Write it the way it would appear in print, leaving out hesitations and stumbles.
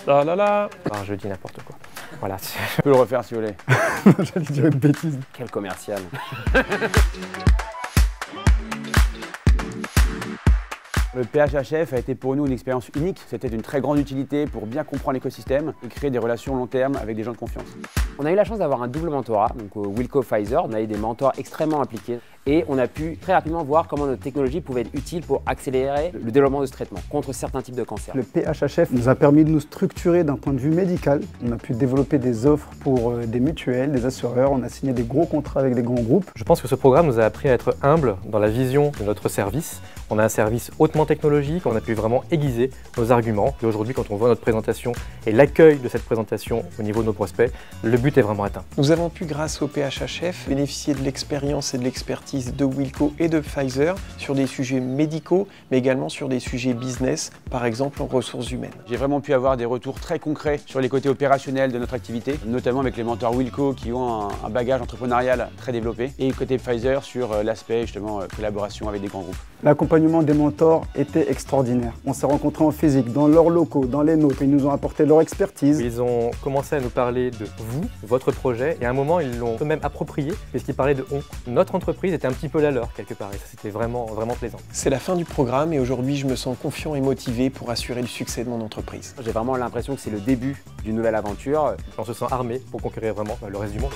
là là là. Alors, je dis n'importe quoi. Voilà. Je peux le refaire si vous voulez. J'allais dire une bêtise. Quel commercial. Le PHHF a été pour nous une expérience unique. C'était d'une très grande utilité pour bien comprendre l'écosystème et créer des relations long terme avec des gens de confiance. On a eu la chance d'avoir un double mentorat, donc au Wilco Pfizer. On a eu des mentors extrêmement impliqués et on a pu très rapidement voir comment notre technologie pouvait être utile pour accélérer le développement de ce traitement contre certains types de cancers. Le PHHF nous a permis de nous structurer d'un point de vue médical. On a pu développer des offres pour des mutuelles, des assureurs. On a signé des gros contrats avec des grands groupes. Je pense que ce programme nous a appris à être humbles dans la vision de notre service. On a un service hautement technologique, on a pu vraiment aiguiser nos arguments. Et aujourd'hui, quand on voit notre présentation et l'accueil de cette présentation au niveau de nos prospects, le but est vraiment atteint. Nous avons pu, grâce au PHHF, bénéficier de l'expérience et de l'expertise de Wilco et de Pfizer sur des sujets médicaux, mais également sur des sujets business, par exemple en ressources humaines. J'ai vraiment pu avoir des retours très concrets sur les côtés opérationnels de notre activité, notamment avec les mentors Wilco qui ont un bagage entrepreneurial très développé, et côté Pfizer sur l'aspect justement collaboration avec des grands groupes. L'accompagnement des mentors était extraordinaire. On s'est rencontrés en physique, dans leurs locaux, dans les nôtres. Ils nous ont apporté leur expertise. Ils ont commencé à nous parler de vous, votre projet, et à un moment, ils l'ont eux-mêmes approprié, puisqu'ils parlaient de on. Notre entreprise était un petit peu la leur, quelque part, et ça, c'était vraiment plaisant. C'est la fin du programme et aujourd'hui, je me sens confiant et motivé pour assurer le succès de mon entreprise. J'ai vraiment l'impression que c'est le début d'une nouvelle aventure. On se sent armé pour conquérir vraiment le reste du monde.